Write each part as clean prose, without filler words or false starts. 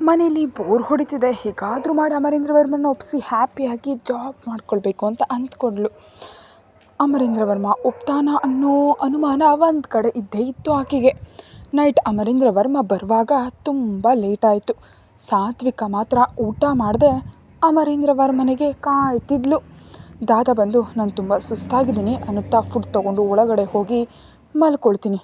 ಮನೇಲಿ ಬೋರ್ ಹೊಡಿತಿದೆ, ಹೇಗಾದರೂ ಮಾಡಿ ಅಮರೇಂದ್ರ ವರ್ಮನ ಒಪ್ಪಿಸಿ ಹ್ಯಾಪಿಯಾಗಿ ಜಾಬ್ ಮಾಡ್ಕೊಳ್ಬೇಕು ಅಂತ ಅಂದ್ಕೊಂಡ್ಳು. ಅಮರೇಂದ್ರ ವರ್ಮ ಒಪ್ತಾನ ಅನ್ನೋ ಅನುಮಾನ ಒಂದು ಕಡೆ ಇದ್ದೇ ಇತ್ತು ಆಕೆಗೆ. ನೈಟ್ ಅಮರೇಂದ್ರ ವರ್ಮ ಬರುವಾಗ ತುಂಬ ಲೇಟಾಯಿತು. ಸಾತ್ವಿಕ ಮಾತ್ರ ಊಟ ಮಾಡದೆ ಅಮರೇಂದ್ರ ವರ್ಮನಿಗೆ ಕಾಯ್ತಿದ್ಲು. ದಾದ ಬಂದು ನಾನು ತುಂಬ ಸುಸ್ತಾಗಿದ್ದೀನಿ ಅನ್ನುತ್ತಾ ಫುಡ್ ತೊಗೊಂಡು ಒಳಗಡೆ ಹೋಗಿ ಮಲ್ಕೊಳ್ತೀನಿ,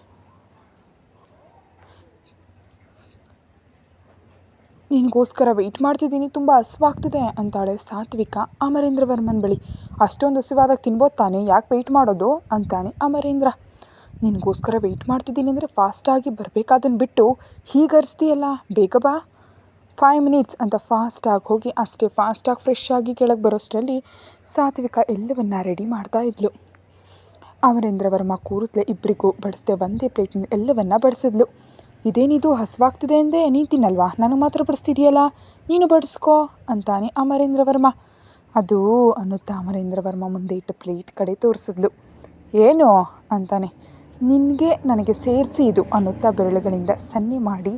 ನಿನಗೋಸ್ಕರ ವೆಯ್ಟ್ ಮಾಡ್ತಿದ್ದೀನಿ, ತುಂಬ ಹಸಿವಾಗ್ತಿದೆ ಅಂತಾಳೆ ಸಾತ್ವಿಕ ಅಮರೇಂದ್ರ ವರ್ಮನ ಬಳಿ. ಅಷ್ಟೊಂದು ಹಸಿವಾದಾಗ ತಿನ್ಬೋದು ತಾನೆ, ಯಾಕೆ ವೆಯ್ಟ್ ಮಾಡೋದು ಅಂತಾನೆ ಅಮರೇಂದ್ರ. ನಿನಗೋಸ್ಕರ ವೆಯ್ಟ್ ಮಾಡ್ತಿದ್ದೀನಿ ಅಂದರೆ ಫಾಸ್ಟಾಗಿ ಬರಬೇಕಾದನ್ನು ಬಿಟ್ಟು ಹೀಗೆ ಅರಿಸ್ತೀಯಲ್ಲ, ಬೇಗ ಬಾ, 5 ಮಿನಿಟ್ಸ್ ಅಂತ ಫಾಸ್ಟಾಗಿ ಹೋಗಿ ಅಷ್ಟೇ ಫಾಸ್ಟಾಗಿ ಫ್ರೆಶ್ ಆಗಿ ಕೆಳಗೆ ಬರೋಷ್ಟರಲ್ಲಿ ಸಾತ್ವಿಕ ಎಲ್ಲವನ್ನ ರೆಡಿ ಮಾಡ್ತಾ ಇದ್ಲು. ಅಮರೇಂದ್ರ ವರ್ಮ ಕೂರುತ್ತಲೇ ಇಬ್ಬರಿಗೂ ಬಡಿಸ್ದೆ ಒಂದೇ ಪ್ಲೇಟಿನ ಎಲ್ಲವನ್ನ ಬಡಿಸಿದ್ಲು. ಇದೇನಿದು, ಹಸಿವಾಗ್ತಿದೆ ಅಂದೆ, ನೀನು ತಿನ್ನಲ್ವಾ, ನನಗೆ ಮಾತ್ರ ಬಡಿಸ್ತಿದೆಯಲ್ಲ, ನೀನು ಬಡಿಸ್ಕೋ ಅಂತಾನೆ ಅಮರೇಂದ್ರ ವರ್ಮ. ಅದು ಅನ್ನುತ್ತಾ ಅಮರೇಂದ್ರ ವರ್ಮ ಮುಂದೆ ಇಟ್ಟು ಪ್ಲೇಟ್ ಕಡೆ ತೋರಿಸಿದ್ಲು. ಏನು ಅಂತಾನೆ. ನಿನಗೆ ನನಗೆ ಸೇರಿಸಿ ಇದು ಅನ್ನುತ್ತಾ ಬೆರಳುಗಳಿಂದ ಸನ್ನೆ ಮಾಡಿ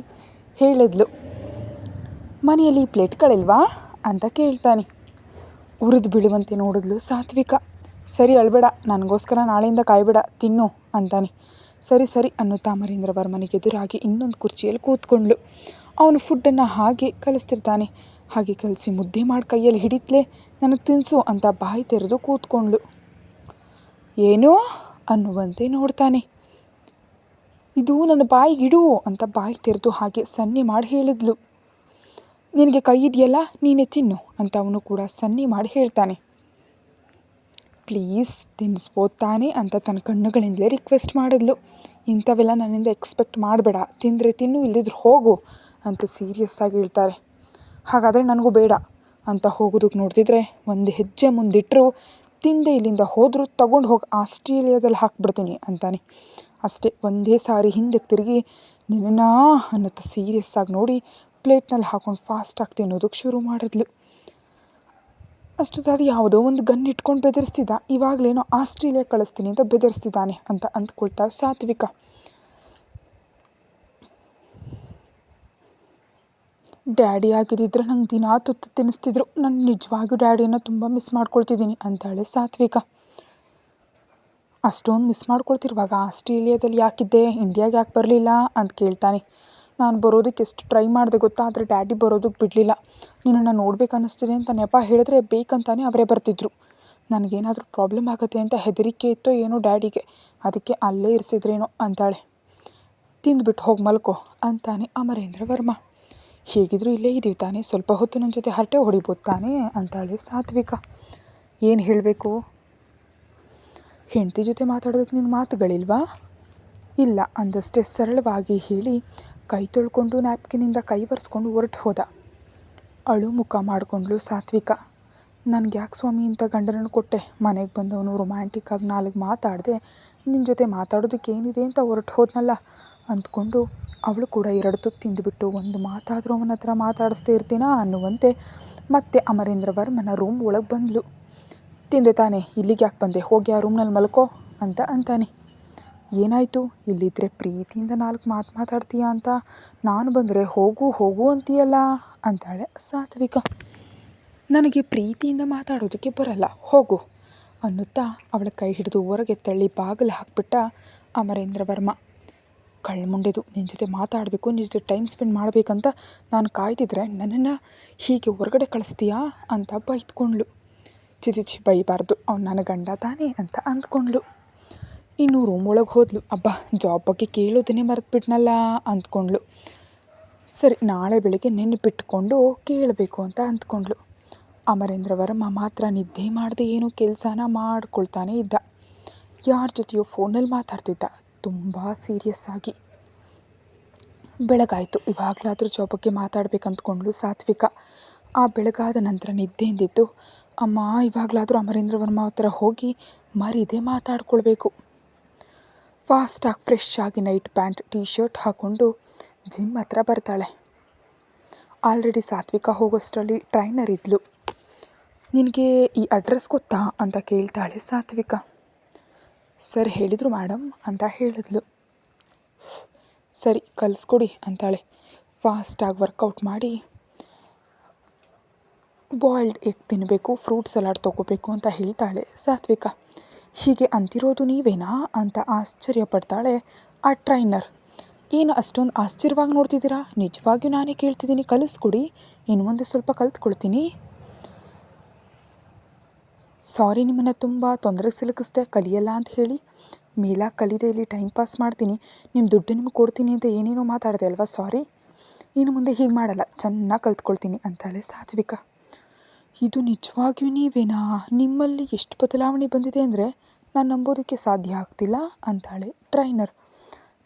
ಹೇಳಿದ್ಲು. ಮನೆಯಲ್ಲಿ ಪ್ಲೇಟ್ಗಳಿಲ್ವಾ ಅಂತ ಕೇಳ್ತಾನೆ. ಉರಿದು ಬೀಳುವಂತೆ ನೋಡಿದ್ಲು ಸಾತ್ವಿಕ. ಸರಿ ಅಳ್ಬೇಡ, ನನಗೋಸ್ಕರ ನಾಳೆಯಿಂದ ಕಾಯ್ಬೇಡ, ತಿನ್ನು ಅಂತಾನೆ. ಸರಿ ಸರಿ ಅನ್ನುತ್ತಾ ಅಮರೇಂದ್ರ ವರ್ಮನಿಗೆ ಎದುರಾಗಿ ಇನ್ನೊಂದು ಕುರ್ಚಿಯಲ್ಲಿ ಕೂತ್ಕೊಂಡ್ಳು. ಅವನು ಫುಡ್ಡನ್ನು ಹಾಗೆ ಕಲಿಸ್ತಿರ್ತಾನೆ. ಹಾಗೆ ಕಲಿಸಿ ಮುದ್ದೆ ಮಾಡಿ ಕೈಯಲ್ಲಿ ಹಿಡಿತ್ಲೆ, ನನಗೆ ತಿನ್ನಿಸು ಅಂತ ಬಾಯಿ ತೆರೆದು ಕೂತ್ಕೊಂಡ್ಳು. ಏನೋ ಅನ್ನುವಂತೆ ನೋಡ್ತಾನೆ. ಇದು ನನ್ನ ಬಾಯಿಗಿಡು ಅಂತ ಬಾಯಿ ತೆರೆದು ಹಾಗೆ ಸನ್ನೆ ಮಾಡಿ ಹೇಳಿದ್ಲು. ನಿನಗೆ ಕೈ ಇದೆಯಲ್ಲ, ನೀನೇ ತಿನ್ನು ಅಂತ ಅವನು ಕೂಡ ಸನ್ನೆ ಮಾಡಿ ಹೇಳ್ತಾನೆ. ಪ್ಲೀಸ್ ತಿನ್ನಿಸ್ಬೋದು ತಾನೆ ಅಂತ ತನ್ನ ಕಣ್ಣುಗಳಿಂದಲೇ ರಿಕ್ವೆಸ್ಟ್ ಮಾಡಿದ್ಲು. ಇಂಥವೆಲ್ಲ ನನ್ನಿಂದ ಎಕ್ಸ್ಪೆಕ್ಟ್ ಮಾಡಬೇಡ, ತಿಂದರೆ ತಿನ್ನು, ಇಲ್ಲದಿದ್ರು ಹೋಗು ಅಂತ ಸೀರಿಯಸ್ ಆಗಿ ಹೇಳ್ತಾರೆ. ಹಾಗಾದರೆ ನನಗೂ ಬೇಡ ಅಂತ ಹೋಗೋದಕ್ಕೆ ನೋಡ್ತಿದ್ರೆ ಒಂದು ಹೆಜ್ಜೆ ಮುಂದಿಟ್ಟರು, ತಿಂದೆ ಇಲ್ಲಿಂದ ಹೋದರೂ ತಗೊಂಡು ಹೋಗಿ ಆಸ್ಟ್ರೇಲಿಯಾದಲ್ಲಿ ಹಾಕ್ಬಿಡ್ತೀನಿ ಅಂತಾನೆ. ಅಷ್ಟೇ ಒಂದೇ ಸಾರಿ ಹಿಂದಕ್ಕೆ ತಿರುಗಿ ನಿನ್ನ ಅನ್ನುತ್ತಾ ಸೀರಿಯಸ್ ಆಗಿ ನೋಡಿ ಪ್ಲೇಟ್ನಲ್ಲಿ ಹಾಕೊಂಡು ಫಾಸ್ಟಾಗಿ ತಿನ್ನೋದಕ್ಕೆ ಶುರು ಮಾಡಿದ್ಲು. ಅಷ್ಟೊತ್ತಾದ ಯಾವುದೋ ಒಂದು ಗನ್ ಇಟ್ಕೊಂಡು ಬೆದರಿಸ್ತಿದ್ದ, ಇವಾಗಲೇನೋ ಆಸ್ಟ್ರೇಲಿಯಾ ಕಳಿಸ್ತೀನಿ ಅಂತ ಬೆದರಿಸ್ತಿದ್ದಾನೆ ಅಂತ ಅಂದ್ಕೊಳ್ತಾರೆ ಸಾತ್ವಿಕ. ಡ್ಯಾಡಿ ಆಗಿದ್ದಿದ್ರೆ ನಂಗೆ ದಿನಾ ತುತ್ತು ತಿನ್ನಿಸ್ತಿದ್ರು, ನಾನು ನಿಜವಾಗಿಯೂ ಡ್ಯಾಡಿಯನ್ನು ತುಂಬ ಮಿಸ್ ಮಾಡ್ಕೊಳ್ತಿದ್ದೀನಿ ಅಂತಾಳೆ ಸಾತ್ವಿಕ. ಅಷ್ಟೊಂದು ಮಿಸ್ ಮಾಡ್ಕೊಳ್ತಿರುವಾಗ ಆಸ್ಟ್ರೇಲಿಯಾದಲ್ಲಿ ಯಾಕಿದ್ದೆ, ಇಂಡಿಯಾಗೆ ಯಾಕೆ ಬರಲಿಲ್ಲ ಅಂತ ಕೇಳ್ತಾನೆ. ನಾನು ಬರೋದಕ್ಕೆ ಎಷ್ಟು ಟ್ರೈ ಮಾಡಿದೆ ಗೊತ್ತಾ, ಆದರೆ ಡ್ಯಾಡಿ ಬರೋದಕ್ಕೆ ಬಿಡಲಿಲ್ಲ. ನಿನ್ನನ್ನು ನೋಡ್ಬೇಕು ಅನ್ನಿಸ್ತಿದೆ ಅಂತ ನೆಪ ಹೇಳಿದ್ರೆ ಬೇಕಂತಾನೆ ಅವರೇ ಬರ್ತಿದ್ರು. ನನಗೇನಾದರೂ ಪ್ರಾಬ್ಲಮ್ ಆಗುತ್ತೆ ಅಂತ ಹೆದರಿಕೆ ಇತ್ತೋ ಏನೋ ಡ್ಯಾಡಿಗೆ, ಅದಕ್ಕೆ ಅಲ್ಲೇ ಇರಿಸಿದ್ರೇನೋ ಅಂತಾಳೆ. ತಿಂದುಬಿಟ್ಟು ಹೋಗಿ ಮಲ್ಕೋ ಅಂತಾನೆ ಅಮರೇಂದ್ರ ವರ್ಮ. ಹೇಗಿದ್ರು ಇಲ್ಲೇ ಇದ್ದೀವಿ ತಾನೆ, ಸ್ವಲ್ಪ ಹೊತ್ತು ನನ್ನ ಜೊತೆ ಹರಟೆ ಹೊಡಿಬೋದು ತಾನೆ ಅಂತಾಳೆ ಸಾತ್ವಿಕ. ಏನು ಹೇಳಬೇಕು, ಹೆಂಡತಿ ಜೊತೆ ಮಾತಾಡೋದಕ್ಕೆ ನಿನ್ನ ಮಾತುಗಳಿಲ್ವಾ? ಇಲ್ಲ ಅಂದಷ್ಟೇ ಸರಳವಾಗಿ ಹೇಳಿ ಕೈ ತೊಳ್ಕೊಂಡು ನ್ಯಾಪ್ಕಿನಿಂದ ಕೈ ಒರೆಸ್ಕೊಂಡು ಹೊರಟು ಹೋದ. ಅಳು ಮುಖ ಮಾಡಿಕೊಂಡ್ಳು ಸಾತ್ವಿಕ. ನನಗೆ ಯಾಕೆ ಸ್ವಾಮಿ ಇಂಥ ಗಂಡನನ್ನು ಕೊಟ್ಟೆ, ಮನೆಗೆ ಬಂದವನು ರೊಮ್ಯಾಂಟಿಕ್ಕಾಗಿ 4 ಮಾತಾಡಿದೆ, ನಿನ್ನ ಜೊತೆ ಮಾತಾಡೋದಕ್ಕೆ ಏನಿದೆ ಅಂತ ಹೊರಟು ಹೋದ್ನಲ್ಲ ಅಂದ್ಕೊಂಡು ಅವಳು ಕೂಡ 2 ತುತ್ತು ತಿಂದುಬಿಟ್ಟು ಒಂದು ಮಾತಾದರೂ ಅವನ ಹತ್ರ ಮಾತಾಡಿಸ್ದೇ ಇರ್ತೀನಾ ಅನ್ನುವಂತೆ ಮತ್ತೆ ಅಮರೇಂದ್ರ ವರ್ಮನ ರೂಮ್ ಒಳಗೆ ಬಂದಳು. ತಿಂದೆ ತಾನೆ, ಇಲ್ಲಿಗೆ ಯಾಕೆ ಬಂದೆ, ಹೋಗಿ ಆ ರೂಮ್ನಲ್ಲಿ ಮಲ್ಕೋ ಅಂತ ಅಂತಾನೆ. ಏನಾಯಿತು, ಇಲ್ಲಿದ್ದರೆ ಪ್ರೀತಿಯಿಂದ 4 ಮಾತು ಮಾತಾಡ್ತೀಯಾ ಅಂತ, ನಾನು ಬಂದರೆ ಹೋಗು ಹೋಗು ಅಂತೀಯಲ್ಲ ಅಂತಾಳೆ ಸಾತ್ವಿಕ. ನನಗೆ ಪ್ರೀತಿಯಿಂದ ಮಾತಾಡೋದಕ್ಕೆ ಬರಲ್ಲ, ಹೋಗು ಅನ್ನುತ್ತಾ ಅವಳ ಕೈ ಹಿಡಿದು ಹೊರಗೆ ತಳ್ಳಿ ಬಾಗಿಲು ಹಾಕಿಬಿಟ್ಟ ಅಮರೇಂದ್ರ ವರ್ಮ. ಕಳ್ಮುಂಡೆದು, ನಿನ್ನ ಜೊತೆ ಮಾತಾಡಬೇಕು, ನಿನ್ನ ಜೊತೆ ಟೈಮ್ ಸ್ಪೆಂಡ್ ಮಾಡಬೇಕಂತ ನಾನು ಕಾಯ್ತಿದ್ರೆ ನನ್ನನ್ನು ಹೀಗೆ ಹೊರಗಡೆ ಕಳಿಸ್ತೀಯಾ ಅಂತ ಬೈದ್ಕೊಂಡ್ಳು. ಚಿಚಿಚಿ ಬೈಬಾರ್ದು, ಅವ್ನು ನನ್ನ ಗಂಡ ತಾನೇ ಅಂತ ಅಂದ್ಕೊಂಡ್ಳು. ಇನ್ನು ರೂಮ್ ಒಳಗೆ ಹೋದ್ಲು. ಅಬ್ಬಾ, ಜಾಬ್ ಬಗ್ಗೆ ಕೇಳೋದನ್ನೇ ಮರೆತುಬಿಟ್ನಲ್ಲ ಅಂದ್ಕೊಂಡ್ಳು. ಸರಿ, ನಾಳೆ ಬೆಳಿಗ್ಗೆ ನೆನಪಿಟ್ಕೊಂಡು ಕೇಳಬೇಕು ಅಂತ ಅಂದ್ಕೊಂಡ್ಳು. ಅಮರೇಂದ್ರ ವರ್ಮ ಮಾತ್ರ ನಿದ್ದೆ ಮಾಡದೆ ಏನೋ ಕೆಲಸನ ಮಾಡ್ಕೊಳ್ತಾನೆ ಇದ್ದ. ಯಾರ ಜೊತೆಯೋ ಫೋನಲ್ಲಿ ಮಾತಾಡ್ತಿದ್ದ ತುಂಬ ಸೀರಿಯಸ್ ಆಗಿ. ಬೆಳಗಾಯಿತು. ಇವಾಗಲಾದರೂ ಜಾಬ್ ಬಗ್ಗೆ ಮಾತಾಡಬೇಕಂದ್ಕೊಂಡ್ಳು ಸಾತ್ವಿಕ. ಆ ಬೆಳಗಾದ ನಂತರ ನಿದ್ದೆಯಿಂದಿದ್ದು, ಅಮ್ಮ ಇವಾಗಲಾದರೂ ಅಮರೇಂದ್ರ ವರ್ಮ ಹತ್ರ ಹೋಗಿ ಮರೀದೆ ಮಾತಾಡ್ಕೊಳ್ಬೇಕು. ಫಾಸ್ಟಾಗಿ ಫ್ರೆಶ್ ಆಗಿ ನೈಟ್ ಪ್ಯಾಂಟ್ ಟೀ ಶರ್ಟ್ ಹಾಕ್ಕೊಂಡು ಜಿಮ್ ಹತ್ರ ಬರ್ತಾಳೆ. ಆಲ್ರೆಡಿ ಸಾತ್ವಿಕ ಹೋಗೋಷ್ಟರಲ್ಲಿ ಟ್ರೈನರ್ ಇದ್ಲು. ನಿನಗೆ ಈ ಅಡ್ರೆಸ್ ಗೊತ್ತಾ ಅಂತ ಕೇಳ್ತಾಳೆ ಸಾತ್ವಿಕ. ಸರ್ ಹೇಳಿದರು ಮೇಡಮ್ ಅಂತ ಹೇಳಿದ್ಲು. ಸರಿ ಕಲಿಸ್ಕೊಡಿ ಅಂತಾಳೆ. ಫಾಸ್ಟಾಗಿ ವರ್ಕೌಟ್ ಮಾಡಿ ಬಾಯ್ಲ್ಡ್ ಎಗ್ ತಿನ್ನಬೇಕು, ಫ್ರೂಟ್ ಸಲಾಡ್ ತೊಗೋಬೇಕು ಅಂತ ಹೇಳ್ತಾಳೆ ಸಾತ್ವಿಕ. ಹೀಗೆ ಅಂತಿರೋದು ನೀವೇನಾ ಅಂತ ಆಶ್ಚರ್ಯಪಡ್ತಾಳೆ ಆ ಟ್ರೈನರ್. ಏನು ಅಷ್ಟೊಂದು ಆಶ್ಚರ್ಯವಾಗಿ ನೋಡ್ತಿದ್ದೀರಾ? ನಿಜವಾಗಿಯೂ ನಾನೇ ಕೇಳ್ತಿದ್ದೀನಿ, ಕಲಿಸ್ಕೊಡಿ, ಇನ್ನು ಮುಂದೆ ಸ್ವಲ್ಪ ಕಲ್ತ್ಕೊಳ್ತೀನಿ. ಸಾರಿ, ನಿಮ್ಮನ್ನು ತುಂಬ ತೊಂದರೆಗೆ ಸಿಲುಕಿಸ್ದೆ, ಕಲಿಯಲ್ಲ ಅಂತ ಹೇಳಿ. ಮೇಲಾಗಿ ಕಲಿದೆ ಇಲ್ಲಿ ಟೈಮ್ ಪಾಸ್ ಮಾಡ್ತೀನಿ, ನಿಮ್ಮ ದುಡ್ಡು ನಿಮ್ಗೆ ಕೊಡ್ತೀನಿ ಅಂತ ಏನೇನೋ ಮಾತಾಡಿದೆ ಅಲ್ವಾ, ಸಾರಿ. ಇನ್ನು ಮುಂದೆ ಹೀಗೆ ಮಾಡಲ್ಲ, ಚೆನ್ನಾಗಿ ಕಲ್ತ್ಕೊಳ್ತೀನಿ ಅಂತಾಳೆ ಸಾತ್ವಿಕ. ಇದು ನಿಜವಾಗಿಯೂ ನೀವೇನಾ? ನಿಮ್ಮಲ್ಲಿ ಎಷ್ಟು ಬದಲಾವಣೆ ಬಂದಿದೆ ಅಂದರೆ ನಾನು ನಂಬೋದಕ್ಕೆ ಸಾಧ್ಯ ಆಗ್ತಿಲ್ಲ ಅಂತಾಳೆ ಟ್ರೈನರ್.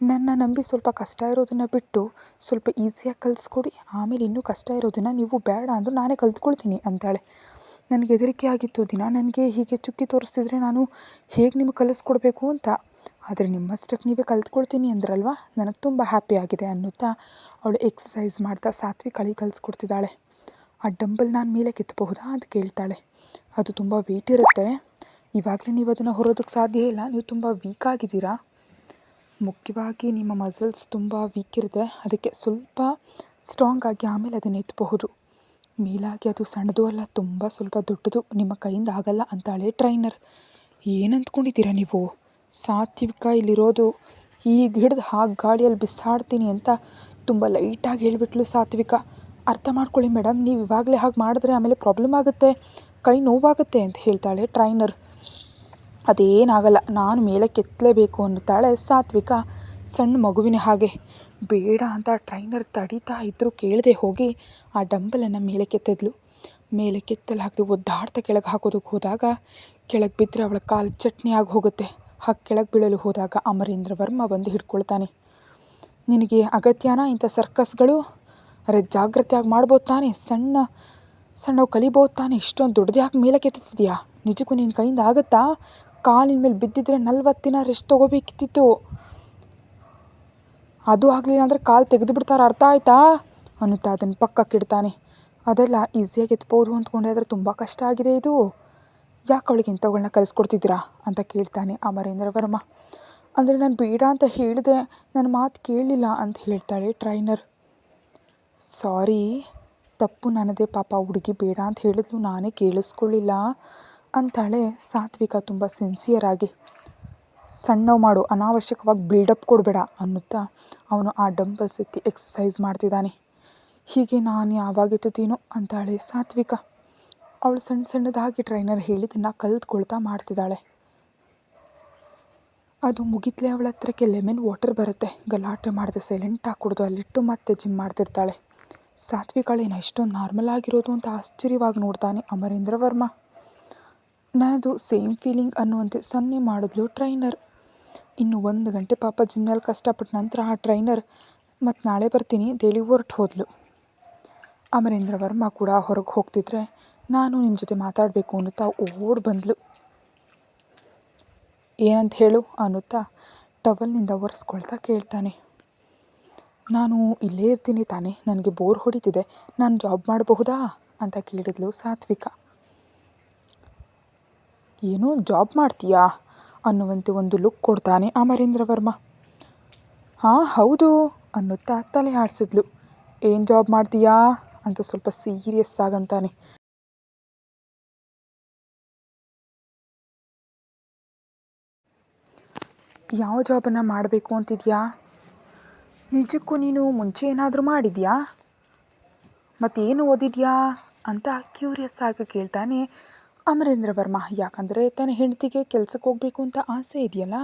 ನನ್ನ ನಂಬಿ ಸ್ವಲ್ಪ ಕಷ್ಟ ಇರೋದನ್ನು ಬಿಟ್ಟು ಸ್ವಲ್ಪ ಈಸಿಯಾಗಿ ಕಲಿಸ್ಕೊಡಿ, ಆಮೇಲೆ ಇನ್ನೂ ಕಷ್ಟ ಇರೋದನ್ನು ನೀವು ಬೇಡ ಅಂದರೂ ನಾನೇ ಕಲ್ತ್ಕೊಳ್ತೀನಿ ಅಂತಾಳೆ. ನನಗೆ ಹೆದರಿಕೆ ಆಗಿತ್ತು, ದಿನ ನನಗೆ ಹೀಗೆ ಚುಕ್ಕಿ ತೋರಿಸ್ತಿದ್ರೆ ನಾನು ಹೇಗೆ ನಿಮಗೆ ಕಲಿಸ್ಕೊಡ್ಬೇಕು ಅಂತ. ಆದರೆ ನಿಮ್ಮಷ್ಟಕ್ಕೆ ನೀವೇ ಕಲ್ತ್ಕೊಳ್ತೀನಿ ಅಂದ್ರಲ್ವ, ನನಗೆ ತುಂಬ ಹ್ಯಾಪಿ ಆಗಿದೆ ಅನ್ನುತ್ತಾ ಅವಳು ಎಕ್ಸಸೈಸ್ ಮಾಡ್ತಾ ಸಾತ್ವಿಕಳಿಗೆ ಕಲಿಸ್ಕೊಡ್ತಿದ್ದಾಳೆ. ಆ ಡಂಬಲ್ ನಾನು ಮೇಲೆ ಕೆತ್ತಬಹುದಾ ಅಂತ ಕೇಳ್ತಾಳೆ. ಅದು ತುಂಬ ವೆಯ್ಟ್ ಇರುತ್ತೆ, ಇವಾಗಲೇ ನೀವು ಅದನ್ನು ಹೊರೋದಕ್ಕೆ ಸಾಧ್ಯ ಇಲ್ಲ, ನೀವು ತುಂಬ ವೀಕ್ ಆಗಿದ್ದೀರಾ, ಮುಖ್ಯವಾಗಿ ನಿಮ್ಮ ಮಸಲ್ಸ್ ತುಂಬ ವೀಕ್ ಇರುತ್ತೆ, ಅದಕ್ಕೆ ಸ್ವಲ್ಪ ಸ್ಟ್ರಾಂಗ್ ಆಗಿ ಆಮೇಲೆ ಅದನ್ನು ಎತ್ತಬಹುದು. ಮೇಲಾಗಿ ಅದು ಸಣ್ಣದು ಅಲ್ಲ, ತುಂಬ ಸ್ವಲ್ಪ ದೊಡ್ಡದು, ನಿಮ್ಮ ಕೈಯಿಂದ ಆಗಲ್ಲ ಅಂತಾಳೆ ಟ್ರೈನರ್. ಏನು ಅಂದ್ಕೊಂಡಿದ್ದೀರಾ ನೀವು? ಸಾತ್ವಿಕ ಇಲ್ಲಿರೋದು, ಈಗ ಹಿಡಿದು ಹಾಗೆ ಗಾಳಿಯಲ್ಲಿ ಬಿಸಾಡ್ತೀನಿ ಅಂತ ತುಂಬ ಲೈಟಾಗಿ ಹೇಳಿಬಿಟ್ಲು ಸಾತ್ವಿಕ. ಅರ್ಥ ಮಾಡ್ಕೊಳ್ಳಿ ಮೇಡಮ್, ನೀವು ಇವಾಗಲೇ ಹಾಗೆ ಮಾಡಿದ್ರೆ ಆಮೇಲೆ ಪ್ರಾಬ್ಲಮ್ ಆಗುತ್ತೆ, ಕೈ ನೋವಾಗುತ್ತೆ ಅಂತ ಹೇಳ್ತಾಳೆ ಟ್ರೈನರ್. ಅದೇನಾಗಲ್ಲ, ನಾನು ಮೇಲೆ ಕೆತ್ತಲೇಬೇಕು ಅನ್ನುತ್ತಾಳೆ ಸಾತ್ವಿಕ ಸಣ್ಣ ಮಗುವಿನ ಹಾಗೆ. ಬೇಡ ಅಂತ ಟ್ರೈನರ್ ತಡೀತಾ ಇದ್ದರೂ ಕೇಳದೆ ಹೋಗಿ ಆ ಡಂಬಲನ್ನು ಮೇಲೆ ಕೆತ್ತಿದ್ಲು. ಮೇಲೆ ಕೆತ್ತಲು ಹಾಕಿ ಒದ್ದಾಡ್ತಾ ಕೆಳಗೆ ಹಾಕೋದಕ್ಕೆ ಹೋದಾಗ ಕೆಳಗೆ ಬಿದ್ದರೆ ಅವಳ ಕಾಲು ಚಟ್ನಿ ಆಗಿ ಹೋಗುತ್ತೆ. ಹಾಗೆ ಕೆಳಗೆ ಬೀಳಲು ಹೋದಾಗ ಅಮರೇಂದ್ರ ವರ್ಮ ಬಂದು ಹಿಡ್ಕೊಳ್ತಾನೆ. ನಿನಗೆ ಅಗತ್ಯನಾ ಇಂಥ ಸರ್ಕಸ್ಗಳು? ಅರೆ ಜಾಗ್ರತೆಯಾಗಿ ಮಾಡ್ಬೋದು ತಾನೆ, ಸಣ್ಣವು ಕಲಿಬೋದು ತಾನೆ, ಇಷ್ಟೊಂದು ದೊಡ್ಡದೇ ಹಾಕಿ ಮೇಲೆ ಕೆತ್ತಿದ್ಯಾ? ನಿಜಕ್ಕೂ ನಿನ್ನ ಕೈಯಿಂದ ಆಗುತ್ತಾ? ಕಾಲಿನ ಮೇಲೆ ಬಿದ್ದಿದ್ರೆ 40 ದಿನ ರೆಸ್ಟ್ ತೊಗೋಬೇಕಿತ್ತು, ಅದು ಆಗಲಿಲ್ಲ ಅಂದರೆ ಕಾಲು ತೆಗೆದು ಬಿಡ್ತಾರೆ, ಅರ್ಥ ಆಯ್ತಾ ಅನ್ನುತ್ತಾ ಅದನ್ನು ಪಕ್ಕಕ್ಕೆ ಇಡ್ತಾನೆ. ಅದೆಲ್ಲ ಈಸಿಯಾಗಿ ಎತ್ಬೋದು ಅಂದ್ಕೊಂಡೆ, ಆದರೆ ತುಂಬ ಕಷ್ಟ ಆಗಿದೆ ಇದು, ಯಾಕೆ ಅವಳಿಗೆ ಇಂಥವುಗಳನ್ನ ಕಲಿಸ್ಕೊಡ್ತಿದ್ದೀರಾ ಅಂತ ಕೇಳ್ತಾನೆ ಅಮರೇಂದ್ರ ವರ್ಮ. ಅಂದರೆ ನಾನು ಬೇಡ ಅಂತ ಹೇಳಿದೆ, ನನ್ನ ಮಾತು ಕೇಳಲಿಲ್ಲ ಅಂತ ಹೇಳ್ತಾಳೆ ಟ್ರೈನರ್. ಸಾರಿ, ತಪ್ಪು ನನ್ನದೇ, ಪಾಪ ಹುಡುಗಿ ಬೇಡ ಅಂತ ಹೇಳಿದ್ಲು, ನಾನೇ ಕೇಳಿಸ್ಕೊಳ್ಳಿಲ್ಲ ಅಂತಾಳೆ ಸಾತ್ವಿಕ ತುಂಬ ಸಿನ್ಸಿಯರಾಗಿ. ಸಣ್ಣವು ಮಾಡು, ಅನಾವಶ್ಯಕವಾಗಿ ಬಿಲ್ಡಪ್ ಕೊಡಬೇಡ ಅನ್ನುತ್ತಾ ಅವನು ಆ ಡಂಬಲ್ಸ್ ಎತ್ತಿ ಎಕ್ಸಸೈಸ್ ಮಾಡ್ತಿದ್ದಾನೆ. ಹೀಗೆ ನಾನು ಯಾವಾಗ ಎತ್ತುತ್ತೀನೋ ಅಂತಾಳೆ ಸಾತ್ವಿಕ. ಅವಳು ಸಣ್ಣದಾಗಿ ಟ್ರೈನರ್ ಹೇಳಿದ್ದನ್ನು ಕಲಿತ್ಕೊಳ್ತಾ ಮಾಡ್ತಿದ್ದಾಳೆ. ಅದು ಮುಗಿದ್ಲೇ ಅವಳ ಹತ್ರಕ್ಕೆ ಲೆಮನ್ ವಾಟರ್ ಬರುತ್ತೆ, ಗಲಾಟೆ ಮಾಡಿದೆ ಸೈಲೆಂಟಾಗಿ ಕುಡಿದು ಅಲ್ಲಿಟ್ಟು ಮತ್ತೆ ಜಿಮ್ ಮಾಡ್ತಿರ್ತಾಳೆ. ಸಾತ್ವಿಕಳೇನ ಇಷ್ಟೊಂದು ನಾರ್ಮಲ್ ಆಗಿರೋದು ಅಂತ ಆಶ್ಚರ್ಯವಾಗಿ ನೋಡ್ತಾನೆ ಅಮರೇಂದ್ರ ವರ್ಮ. ನನ್ನದು ಸೇಮ್ ಫೀಲಿಂಗ್ ಅನ್ನುವಂತೆ ಸನ್ನೆ ಮಾಡಿದ್ಲು ಟ್ರೈನರ್. ಇನ್ನು 1 ಗಂಟೆ ಪಾಪ ಜಿಮ್ನಲ್ಲಿ ಕಷ್ಟಪಟ್ಟ ನಂತರ ಆ ಟ್ರೈನರ್ ಮತ್ತು ನಾಳೆ ಬರ್ತೀನಿ ದೇಳಿ ಹೊರಟು ಹೋದ್ಲು. ಅಮರೇಂದ್ರ ವರ್ಮ ಕೂಡ ಹೊರಗೆ ಹೋಗ್ತಿದ್ರೆ ನಾನು ನಿಮ್ಮ ಜೊತೆ ಮಾತಾಡಬೇಕು ಅನ್ನುತ್ತಾ ಓಡಿ ಬಂದ್ಲು. ಏನಂತ ಹೇಳು ಅನ್ನುತ್ತಾ ಟವಲ್ನಿಂದ ಒರೆಸ್ಕೊಳ್ತಾ ಕೇಳ್ತಾನೆ. ನಾನು ಇಲ್ಲೇ ಇರ್ತೀನಿ ತಾನೇ, ನನಗೆ ಬೋರ್ ಹೊಡಿತಿದೆ, ನಾನು ಜಾಬ್ ಮಾಡಬಹುದಾ ಅಂತ ಕೇಳಿದ್ಲು ಸಾತ್ವಿಕ. ಏನು ಜಾಬ್ ಮಾಡ್ತೀಯಾ ಅನ್ನುವಂತೆ ಒಂದು ಲುಕ್ ಕೊಡ್ತಾನೆ ಅಮರೇಂದ್ರ ವರ್ಮ. ಹಾಂ ಹೌದು ಅನ್ನುತ್ತಾ ತಲೆ ಆಡಿಸಿದ್ಲು. ಏನು ಜಾಬ್ ಮಾಡ್ತೀಯಾ ಅಂತ ಸ್ವಲ್ಪ ಸೀರಿಯಸ್ ಆಗಂತಾನೆ. ಯಾವ ಜಾಬನ್ನು ಮಾಡಬೇಕು ಅಂತಿದ್ಯಾ? ನಿಜಕ್ಕೂ ನೀನು ಮುಂಚೆ ಏನಾದರೂ ಮಾಡಿದ್ಯಾ? ಮತ್ತೇನು ಓದಿದ್ಯಾ ಅಂತ ಕ್ಯೂರಿಯಸ್ ಆಗಿ ಕೇಳ್ತಾನೆ ಅಮರೇಂದ್ರ ವರ್ಮ. ಯಾಕಂದರೆ ತನ್ನ ಹೆಂಡತಿಗೆ ಕೆಲಸಕ್ಕೆ ಹೋಗಬೇಕು ಅಂತ ಆಸೆ ಇದೆಯಲ್ಲ,